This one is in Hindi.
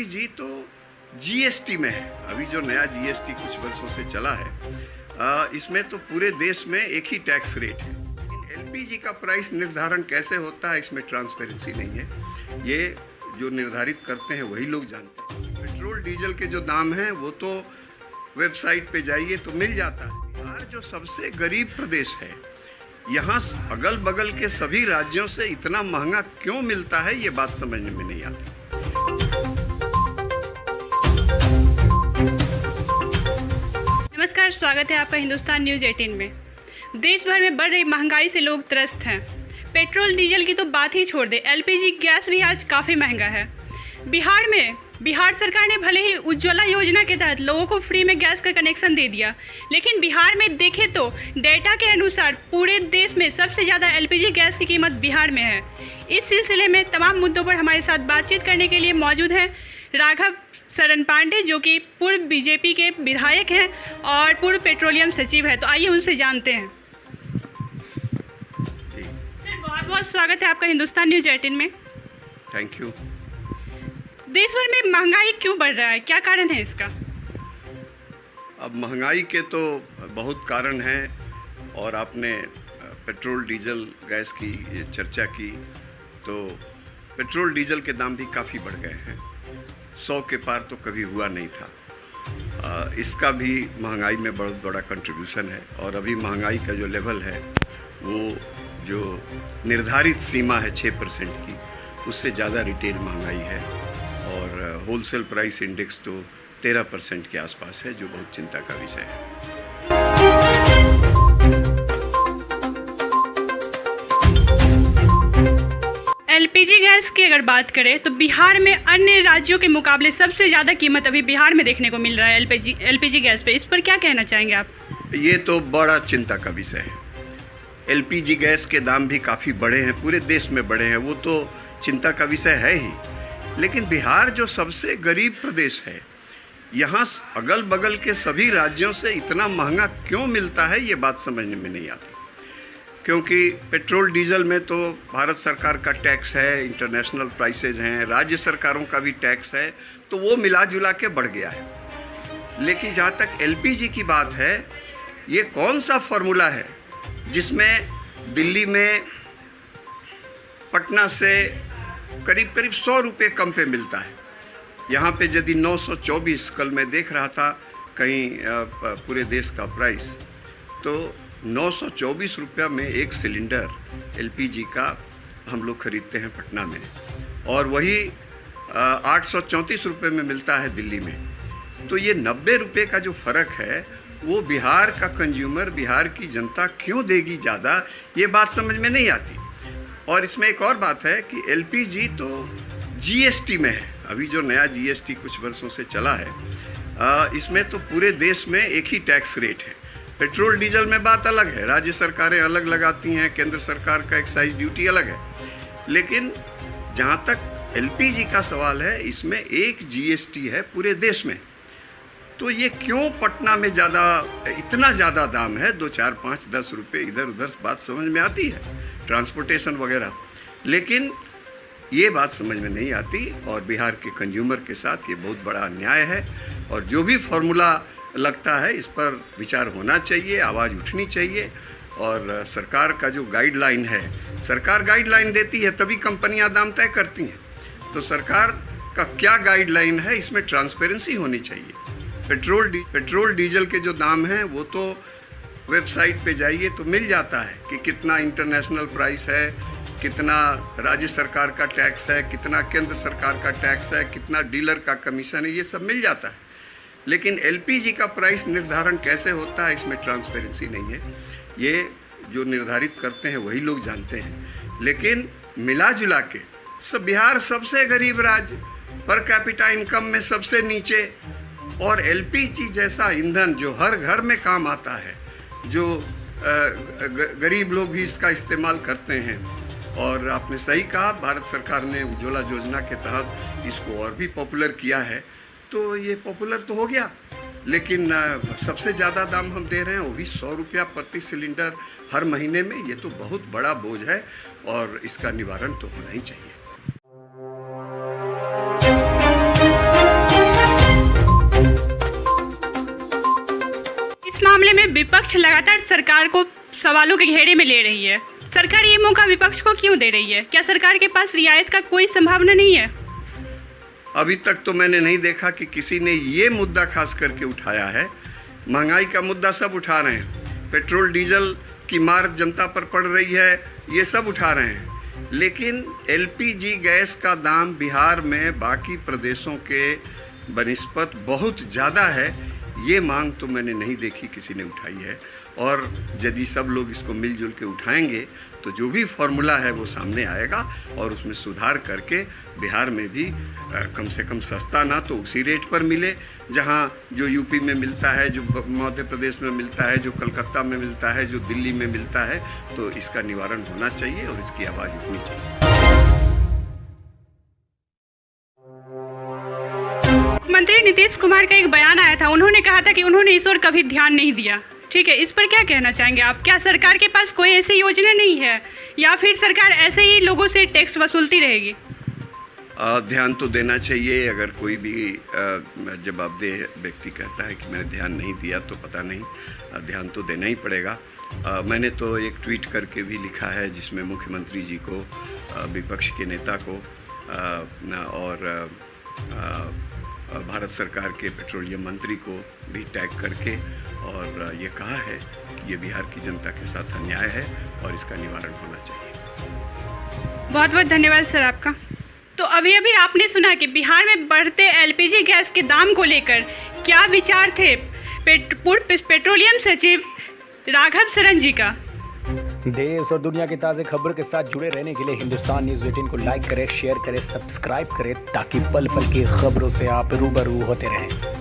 एलपीजी तो जीएसटी में है। अभी जो नया जीएसटी कुछ वर्षों से चला है, इसमें तो पूरे देश में एक ही टैक्स रेट है। एलपीजी का प्राइस निर्धारण कैसे होता है, इसमें ट्रांसपेरेंसी नहीं है। ये जो निर्धारित करते हैं वही लोग जानते हैं। पेट्रोल डीजल के जो दाम हैं वो तो वेबसाइट पे जाइए तो मिल जाता है। बिहार जो सबसे गरीब प्रदेश है, यहाँ अगल बगल के सभी राज्यों से इतना महंगा क्यों मिलता है, ये बात समझने में नहीं आती। नमस्कार, स्वागत है आपका हिंदुस्तान न्यूज़ 18 में। देश भर में बढ़ रही महंगाई से लोग त्रस्त हैं। पेट्रोल डीजल की तो बात ही छोड़ दे, एलपीजी गैस भी आज काफ़ी महंगा है। बिहार सरकार ने भले ही उज्ज्वला योजना के तहत लोगों को फ्री में गैस का कनेक्शन दे दिया, लेकिन बिहार में देखें तो डेटा के अनुसार पूरे देश में सबसे ज़्यादा एलपीजी गैस की कीमत बिहार में है। इस सिलसिले में तमाम मुद्दों पर हमारे साथ बातचीत करने के लिए मौजूद हैं राघव शरण पांडे, जो कि पूर्व बीजेपी के विधायक हैं और पूर्व पेट्रोलियम सचिव है। तो आइए उनसे जानते हैं। सर, बहुत बहुत स्वागत है आपका हिंदुस्तान न्यूज़ 18 में। Thank you. देश भर में महंगाई क्यों बढ़ रहा है, क्या कारण है इसका? अब महंगाई के तो बहुत कारण हैं, और आपने पेट्रोल डीजल गैस की ये चर्चा की, तो पेट्रोल डीजल के दाम भी काफ़ी बढ़ गए हैं। 100 के पार तो कभी हुआ नहीं था। इसका भी महंगाई में बहुत बड़ा कंट्रीब्यूशन है। और अभी महंगाई का जो लेवल है वो जो निर्धारित सीमा है 6% की, उससे ज़्यादा रिटेल महंगाई है। और होलसेल प्राइस इंडेक्स तो 13% के आसपास है, जो बहुत चिंता का विषय है। एलपीजी गैस की अगर बात करें तो बिहार में अन्य राज्यों के मुकाबले सबसे ज़्यादा कीमत अभी बिहार में देखने को मिल रहा है एलपीजी गैस पे। इस पर क्या कहना चाहेंगे आप? ये तो बड़ा चिंता का विषय है। एलपीजी गैस के दाम भी काफ़ी बढ़े हैं, पूरे देश में बढ़े हैं, वो तो चिंता का विषय है ही। लेकिन बिहार जो सबसे गरीब प्रदेश है, यहाँ अगल बगल के सभी राज्यों से इतना महंगा क्यों मिलता है, ये बात समझने में नहीं आती। क्योंकि पेट्रोल डीजल में तो भारत सरकार का टैक्स है, इंटरनेशनल प्राइसेज हैं, राज्य सरकारों का भी टैक्स है, तो वो मिला जुला के बढ़ गया है। लेकिन जहाँ तक एलपीजी की बात है, ये कौन सा फॉर्मूला है जिसमें दिल्ली में पटना से करीब 100 रुपये कम पे मिलता है। यहाँ पे यदि 924, कल मैं देख रहा था कहीं पूरे देश का प्राइस, तो 924 रुपया में एक सिलेंडर एलपीजी का हम लोग खरीदते हैं पटना में, और वही 834 रुपये में मिलता है दिल्ली में। तो ये 90 रुपये का जो फ़र्क है, वो बिहार का कंज्यूमर, बिहार की जनता क्यों देगी ज़्यादा, ये बात समझ में नहीं आती। और इसमें एक और बात है कि एलपीजी तो जीएसटी में है। अभी जो नया जीएसटी कुछ वर्षों से चला है, इसमें तो पूरे देश में एक ही टैक्स रेट है। पेट्रोल डीजल में बात अलग है, राज्य सरकारें अलग लगाती हैं, केंद्र सरकार का एक्साइज ड्यूटी अलग है। लेकिन जहाँ तक एलपीजी का सवाल है, इसमें एक जीएसटी है पूरे देश में। तो ये क्यों पटना में इतना ज़्यादा दाम है? 2, 4, 5, 10 रुपये इधर उधर बात समझ में आती है, ट्रांसपोर्टेशन वगैरह, लेकिन ये बात समझ में नहीं आती। और बिहार के कंज्यूमर के साथ ये बहुत बड़ा अन्याय है। और जो भी फॉर्मूला लगता है, इस पर विचार होना चाहिए, आवाज़ उठनी चाहिए। और सरकार का जो गाइडलाइन है, सरकार गाइडलाइन देती है तभी कंपनियां दाम तय करती हैं। तो सरकार का क्या गाइडलाइन है, इसमें ट्रांसपेरेंसी होनी चाहिए। पेट्रोल डीजल के जो दाम हैं वो तो वेबसाइट पे जाइए तो मिल जाता है कि कितना इंटरनेशनल प्राइस है, कितना राज्य सरकार का टैक्स है, कितना केंद्र सरकार का टैक्स है, कितना डीलर का कमीशन है, ये सब मिल जाता है। लेकिन एलपीजी का प्राइस निर्धारण कैसे होता है, इसमें ट्रांसपेरेंसी नहीं है। ये जो निर्धारित करते हैं वही लोग जानते हैं। लेकिन मिला जुला के बिहार सबसे गरीब राज्य, पर कैपिटा इनकम में सबसे नीचे, और एलपीजी जैसा ईंधन जो हर घर में काम आता है, जो गरीब लोग भी इसका इस्तेमाल करते हैं। और आपने सही कहा, भारत सरकार ने उज्ज्वला योजना के तहत इसको और भी पॉपुलर किया है, तो ये पॉपुलर तो हो गया। लेकिन सबसे ज़्यादा दाम हम दे रहे हैं, वो भी 100 रुपया प्रति सिलेंडर हर महीने में। ये तो बहुत बड़ा बोझ है, और इसका निवारण तो होना ही चाहिए। मामले में विपक्ष लगातार सरकार को सवालों के घेरे में ले रही है। सरकार ये मौका विपक्ष को क्यों दे रही है? क्या सरकार के पास रियायत का कोई संभावना नहीं है? अभी तक तो मैंने नहीं देखा कि किसी ने ये मुद्दा खास करके उठाया है। महंगाई का मुद्दा सब उठा रहे हैं, पेट्रोल डीजल की मार जनता पर पड़ रही है, ये सब उठा रहे हैं, लेकिन एलपीजी गैस का दाम बिहार में बाकी प्रदेशों के बनिस्बत बहुत ज़्यादा है, ये मांग तो मैंने नहीं देखी किसी ने उठाई है। और यदि सब लोग इसको मिलजुल के उठाएंगे तो जो भी फॉर्मूला है वो सामने आएगा और उसमें सुधार करके बिहार में भी कम से कम सस्ता ना तो उसी रेट पर मिले जहां जो यूपी में मिलता है, जो मध्य प्रदेश में मिलता है, जो कलकत्ता में मिलता है, जो दिल्ली में मिलता है, तो इसका निवारण होना चाहिए और इसकी आवाज़ उठनी चाहिए। मंत्री नीतीश कुमार का एक बयान आया था, उन्होंने कहा था कि उन्होंने इस ओर कभी ध्यान नहीं दिया। ठीक है, इस पर क्या कहना चाहेंगे आप? क्या सरकार के पास कोई ऐसी योजना नहीं है या फिर सरकार ऐसे ही लोगों से टैक्स वसूलती रहेगी? ध्यान तो देना चाहिए। अगर कोई भी जवाबदेह व्यक्ति कहता है कि मैंने ध्यान नहीं दिया तो पता नहीं, ध्यान तो देना ही पड़ेगा। मैंने तो एक ट्वीट करके भी लिखा है जिसमें मुख्यमंत्री जी को, विपक्ष के नेता को और भारत सरकार के पेट्रोलियम मंत्री को भी टैग करके और ये कहा है कि ये बिहार की जनता के साथ अन्याय है और इसका निवारण होना चाहिए। बहुत बहुत धन्यवाद सर आपका। तो अभी अभी आपने सुना कि बिहार में बढ़ते एलपीजी गैस के दाम को लेकर क्या विचार थे पूर्व पेट्रोलियम सचिव राघव सरन जी का। देश और दुनिया की ताज़ा खबर के साथ जुड़े रहने के लिए हिंदुस्तान न्यूज़ 18 को लाइक करें, शेयर करें, सब्सक्राइब करें ताकि पल पल की खबरों से आप रूबरू होते रहें।